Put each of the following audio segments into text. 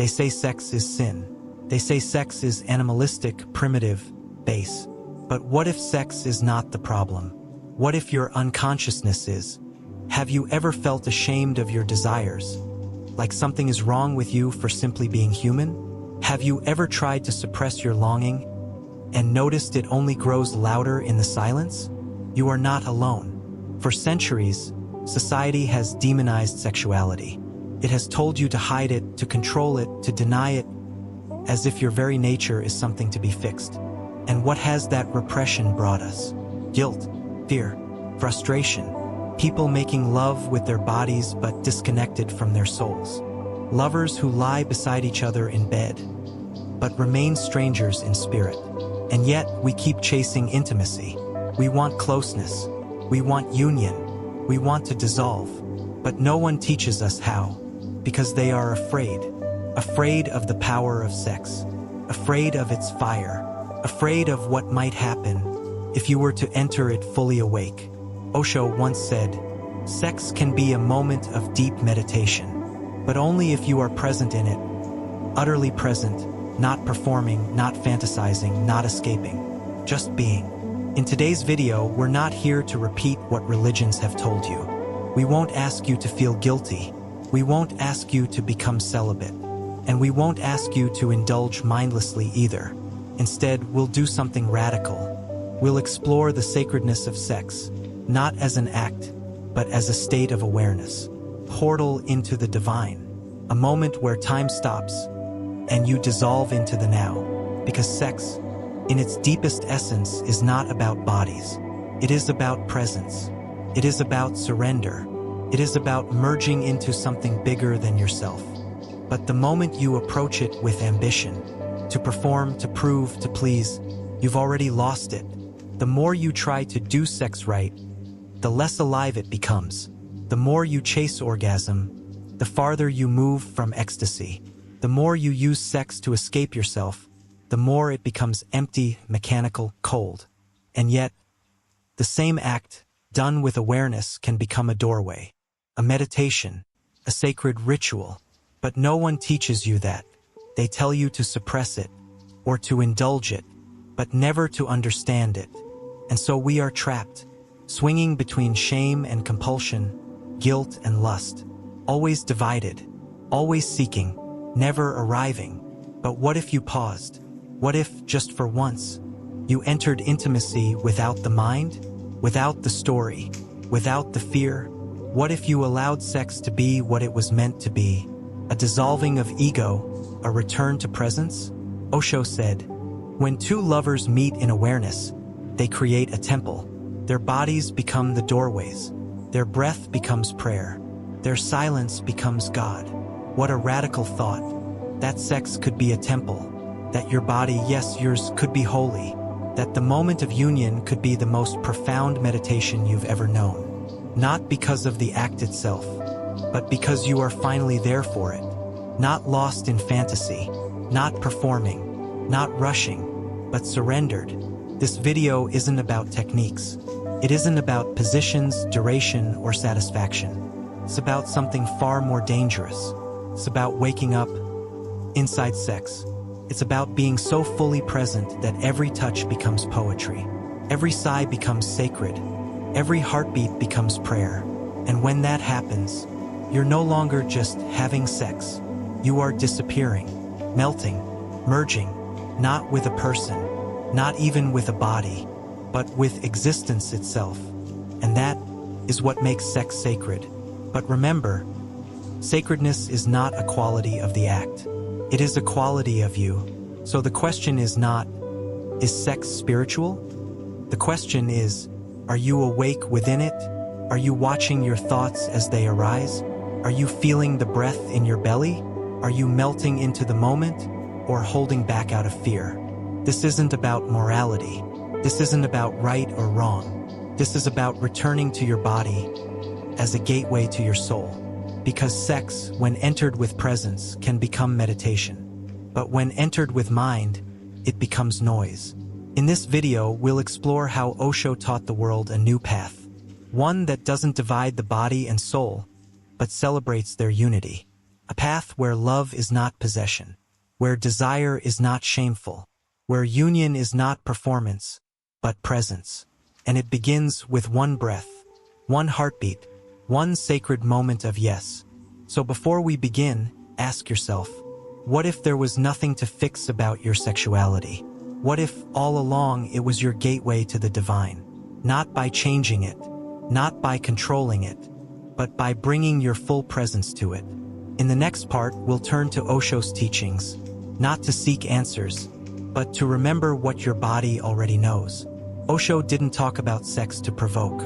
They say sex is sin. They say sex is animalistic, primitive, base. But what if sex is not the problem? What if your unconsciousness is? Have you ever felt ashamed of your desires? Like something is wrong with you for simply being human? Have you ever tried to suppress your longing and noticed it only grows louder in the silence? You are not alone. For centuries, society has demonized sexuality. It has told you to hide it, to control it, to deny it, as if your very nature is something to be fixed. And what has that repression brought us? Guilt, fear, frustration. People making love with their bodies but disconnected from their souls. Lovers who lie beside each other in bed, but remain strangers in spirit. And yet, we keep chasing intimacy. We want closeness. We want union. We want to dissolve. But no one teaches us how, because they are afraid. Afraid of the power of sex. Afraid of its fire. Afraid of what might happen if you were to enter it fully awake. Osho once said, "Sex can be a moment of deep meditation, but only if you are present in it, utterly present, not performing, not fantasizing, not escaping, just being." In today's video, we're not here to repeat what religions have told you. We won't ask you to feel guilty. We won't ask you to become celibate. And we won't ask you to indulge mindlessly either. Instead, we'll do something radical. We'll explore the sacredness of sex, not as an act, but as a state of awareness. Portal into the divine. A moment where time stops, and you dissolve into the now. Because sex, in its deepest essence, is not about bodies. It is about presence. It is about surrender. It is about merging into something bigger than yourself. But the moment you approach it with ambition, to perform, to prove, to please, you've already lost it. The more you try to do sex right, the less alive it becomes. The more you chase orgasm, the farther you move from ecstasy. The more you use sex to escape yourself, the more it becomes empty, mechanical, cold. And yet, the same act, done with awareness, can become a doorway, a meditation, a sacred ritual. But no one teaches you that. They tell you to suppress it, or to indulge it, but never to understand it. And so we are trapped, swinging between shame and compulsion, guilt and lust, always divided, always seeking, never arriving. But what if you paused? What if, just for once, you entered intimacy without the mind, without the story, without the fear? What if you allowed sex to be what it was meant to be? A dissolving of ego, a return to presence? Osho said, "When two lovers meet in awareness, they create a temple. Their bodies become the doorways. Their breath becomes prayer. Their silence becomes God." What a radical thought. That sex could be a temple. That your body, yes, yours, could be holy. That the moment of union could be the most profound meditation you've ever known. Not because of the act itself, but because you are finally there for it. Not lost in fantasy, not performing, not rushing, but surrendered. This video isn't about techniques. It isn't about positions, duration, or satisfaction. It's about something far more dangerous. It's about waking up inside sex. It's about being so fully present that every touch becomes poetry. Every sigh becomes sacred. Every heartbeat becomes prayer. And when that happens, you're no longer just having sex. You are disappearing, melting, merging, not with a person, not even with a body, but with existence itself. And that is what makes sex sacred. But remember, sacredness is not a quality of the act. It is a quality of you. So the question is not, is sex spiritual? The question is, are you awake within it? Are you watching your thoughts as they arise? Are you feeling the breath in your belly? Are you melting into the moment, or holding back out of fear? This isn't about morality. This isn't about right or wrong. This is about returning to your body as a gateway to your soul. Because sex, when entered with presence, can become meditation. But when entered with mind, it becomes noise. In this video, we'll explore how Osho taught the world a new path. One that doesn't divide the body and soul, but celebrates their unity. A path where love is not possession, where desire is not shameful, where union is not performance, but presence. And it begins with one breath, one heartbeat, one sacred moment of yes. So before we begin, ask yourself, what if there was nothing to fix about your sexuality? What if all along it was your gateway to the divine? Not by changing it, not by controlling it, but by bringing your full presence to it. In the next part, we'll turn to Osho's teachings, not to seek answers, but to remember what your body already knows. Osho didn't talk about sex to provoke.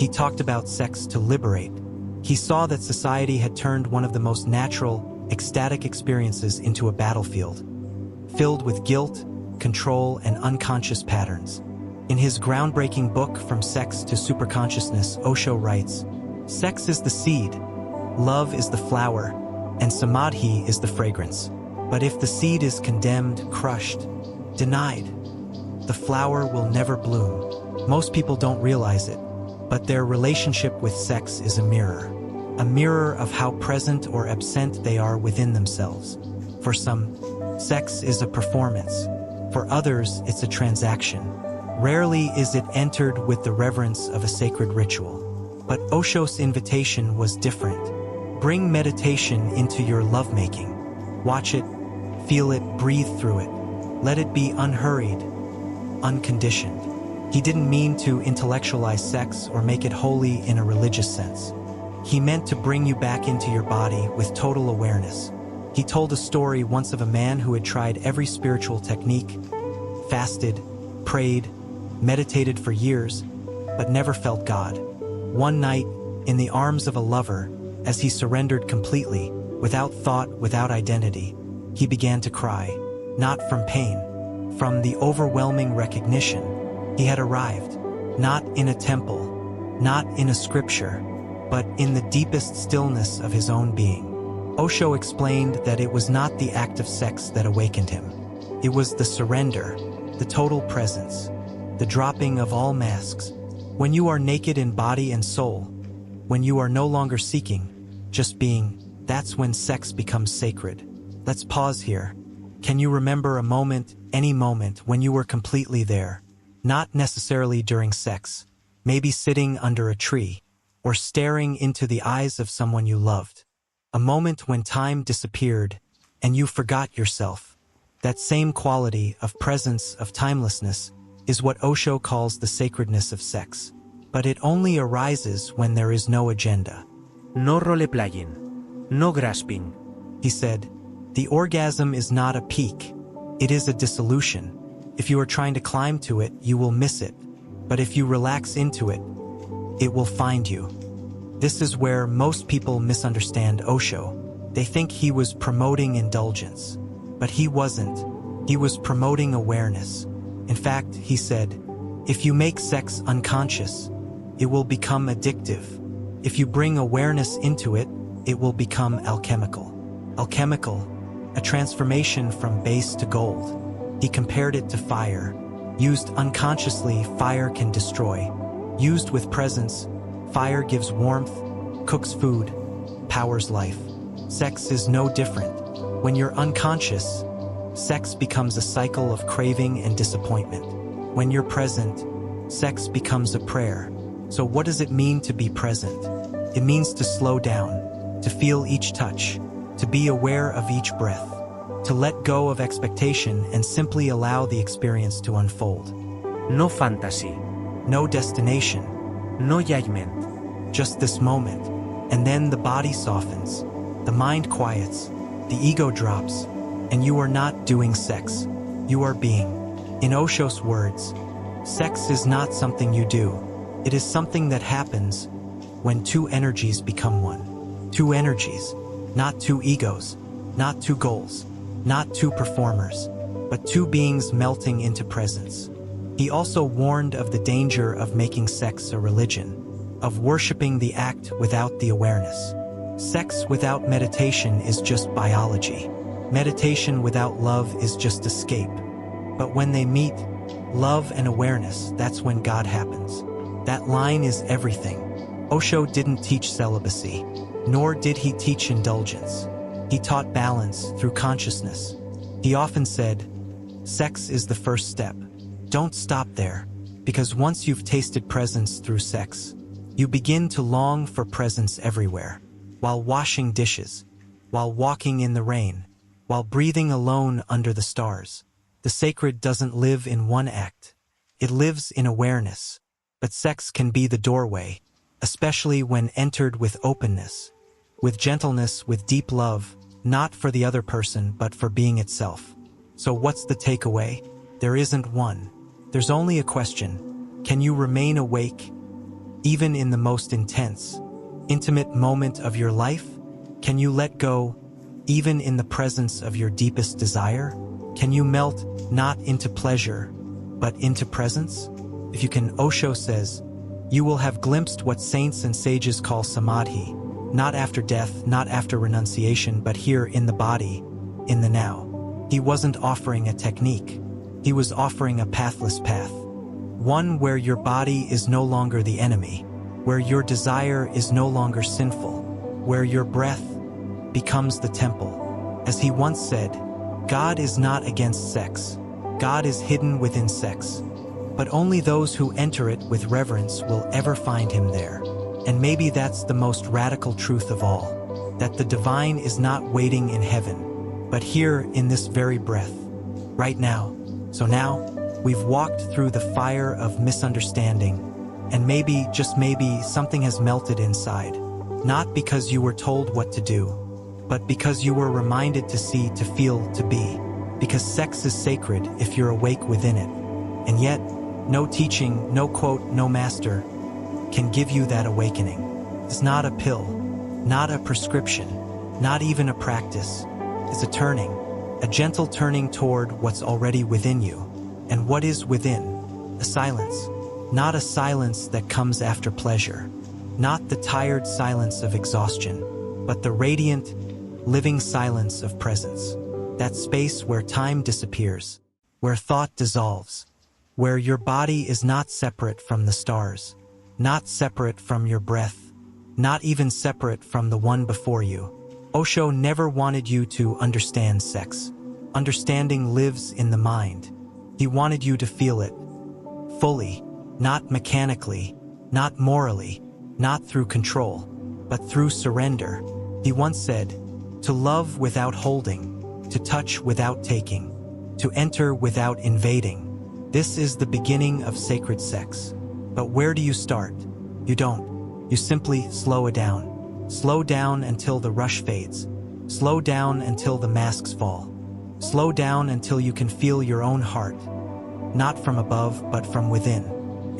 He talked about sex to liberate. He saw that society had turned one of the most natural, ecstatic experiences into a battlefield, filled with guilt, control, and unconscious patterns. In his groundbreaking book, From Sex to Superconsciousness, Osho writes, "Sex is the seed, love is the flower, and samadhi is the fragrance. But if the seed is condemned, crushed, denied, the flower will never bloom." Most people don't realize it, but their relationship with sex is a mirror of how present or absent they are within themselves. For some, sex is a performance. For others, it's a transaction. Rarely is it entered with the reverence of a sacred ritual. But Osho's invitation was different. Bring meditation into your lovemaking. Watch it, feel it, breathe through it. Let it be unhurried, unconditioned. He didn't mean to intellectualize sex or make it holy in a religious sense. He meant to bring you back into your body with total awareness. He told a story once of a man who had tried every spiritual technique, fasted, prayed, meditated for years, but never felt God. One night, in the arms of a lover, as he surrendered completely, without thought, without identity, he began to cry, not from pain, from the overwhelming recognition. He had arrived, not in a temple, not in a scripture, but in the deepest stillness of his own being. Osho explained that it was not the act of sex that awakened him. It was the surrender, the total presence, the dropping of all masks. When you are naked in body and soul, when you are no longer seeking, just being, that's when sex becomes sacred. Let's pause here. Can you remember a moment, any moment, when you were completely there? Not necessarily during sex, maybe sitting under a tree, or staring into the eyes of someone you loved. A moment when time disappeared and you forgot yourself. That same quality of presence, of timelessness, is what Osho calls the sacredness of sex. But it only arises when there is no agenda. No role-playing, no grasping. He said, the orgasm is not a peak. It is a dissolution. If you are trying to climb to it, you will miss it. But if you relax into it, it will find you. This is where most people misunderstand Osho. They think he was promoting indulgence. But he wasn't. He was promoting awareness. In fact, he said, if you make sex unconscious, it will become addictive. If you bring awareness into it, it will become alchemical. Alchemical, a transformation from base to gold. He compared it to fire. Used unconsciously, fire can destroy. Used with presence, fire gives warmth, cooks food, powers life. Sex is no different. When you're unconscious, sex becomes a cycle of craving and disappointment. When you're present, sex becomes a prayer. So what does it mean to be present? It means to slow down, to feel each touch, to be aware of each breath, to let go of expectation and simply allow the experience to unfold. No fantasy, no destination, no judgment. Just this moment. And then the body softens, the mind quiets, the ego drops, and you are not doing sex. You are being. In Osho's words, sex is not something you do. It is something that happens when two energies become one. Two energies, not two egos, not two goals, not two performers, but two beings melting into presence. He also warned of the danger of making sex a religion, of worshiping the act without the awareness. Sex without meditation is just biology. Meditation without love is just escape. But when they meet, love and awareness, that's when God happens. That line is everything. Osho didn't teach celibacy, nor did he teach indulgence. He taught balance through consciousness. He often said, sex is the first step. Don't stop there, because once you've tasted presence through sex, you begin to long for presence everywhere. While washing dishes, while walking in the rain, while breathing alone under the stars. The sacred doesn't live in one act. It lives in awareness. But sex can be the doorway, especially when entered with openness, with gentleness, with deep love, not for the other person, but for being itself. So what's the takeaway? There isn't one. There's only a question. Can you remain awake, even in the most intense, intimate moment of your life? Can you let go, even in the presence of your deepest desire? Can you melt, not into pleasure, but into presence? If you can, Osho says, you will have glimpsed what saints and sages call samadhi, not after death, not after renunciation, but here in the body, in the now. He wasn't offering a technique. He was offering a pathless path. One where your body is no longer the enemy, where your desire is no longer sinful, where your breath becomes the temple. As he once said, God is not against sex. God is hidden within sex. But only those who enter it with reverence will ever find him there. And maybe that's the most radical truth of all, that the divine is not waiting in heaven, but here in this very breath, right now. So now, we've walked through the fire of misunderstanding, and maybe, just maybe, something has melted inside. Not because you were told what to do, but because you were reminded to see, to feel, to be. Because sex is sacred if you're awake within it. And yet, no teaching, no quote, no master can give you that awakening. It's not a pill, not a prescription, not even a practice. It's a turning, a gentle turning toward what's already within you. And what is within? A silence. Not a silence that comes after pleasure. Not the tired silence of exhaustion, but the radiant, living silence of presence. That space where time disappears, where thought dissolves, where your body is not separate from the stars, not separate from your breath, not even separate from the one before you. Osho never wanted you to understand sex. Understanding lives in the mind. He wanted you to feel it fully, not mechanically, not morally, not through control, but through surrender. He once said, to love without holding, to touch without taking, to enter without invading. This is the beginning of sacred sex. But where do you start? You don't. You simply slow it down. Slow down until the rush fades. Slow down until the masks fall. Slow down until you can feel your own heart, not from above, but from within.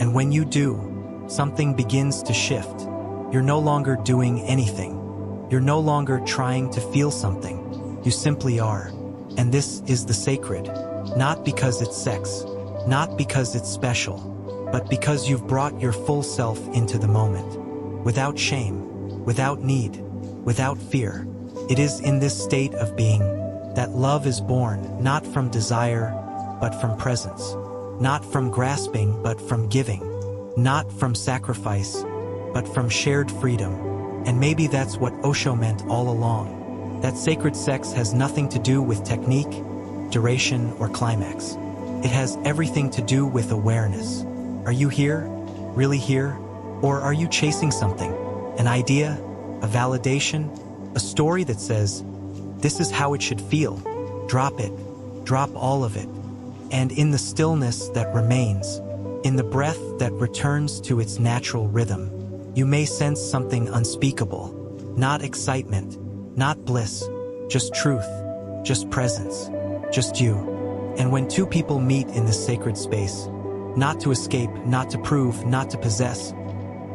And when you do, something begins to shift. You're no longer doing anything. You're no longer trying to feel something. You simply are. And this is the sacred, not because it's sex, not because it's special, but because you've brought your full self into the moment, without shame, without need, without fear. It is in this state of being that love is born, not from desire, but from presence, not from grasping, but from giving, not from sacrifice, but from shared freedom. And maybe that's what Osho meant all along, that sacred sex has nothing to do with technique, duration, or climax. It has everything to do with awareness. Are you here? Really here? Or are you chasing something? An idea? A validation? A story that says, this is how it should feel. Drop it. Drop all of it. And in the stillness that remains, in the breath that returns to its natural rhythm, you may sense something unspeakable. Not excitement, not bliss, just truth, just presence, just you. And when two people meet in this sacred space, not to escape, not to prove, not to possess,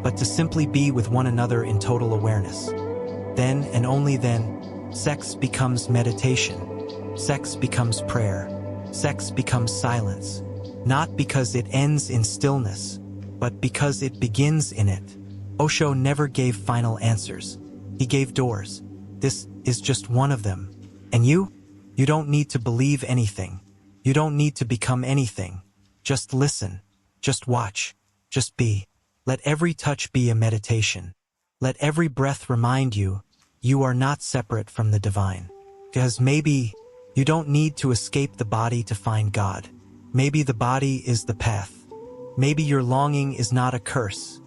but to simply be with one another in total awareness, then and only then, sex becomes meditation. Sex becomes prayer. Sex becomes silence. Not because it ends in stillness, but because it begins in it. Osho never gave final answers. He gave doors. This is just one of them. And you? You don't need to believe anything. You don't need to become anything. Just listen. Just watch. Just be. Let every touch be a meditation. Let every breath remind you you are not separate from the divine. Because maybe you don't need to escape the body to find God. Maybe the body is the path. Maybe your longing is not a curse.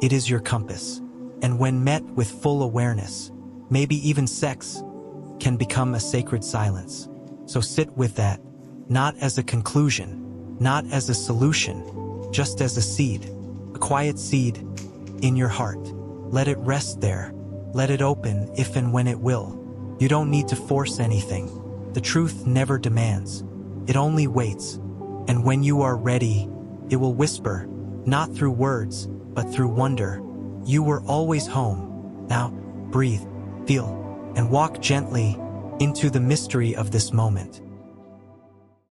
It is your compass. And when met with full awareness, maybe even sex can become a sacred silence. So sit with that, not as a conclusion, not as a solution, just as a seed, a quiet seed in your heart. Let it rest there. Let it open if and when it will. You don't need to force anything. The truth never demands. It only waits. And when you are ready, it will whisper, not through words, but through wonder. You were always home. Now, breathe, feel, and walk gently into the mystery of this moment.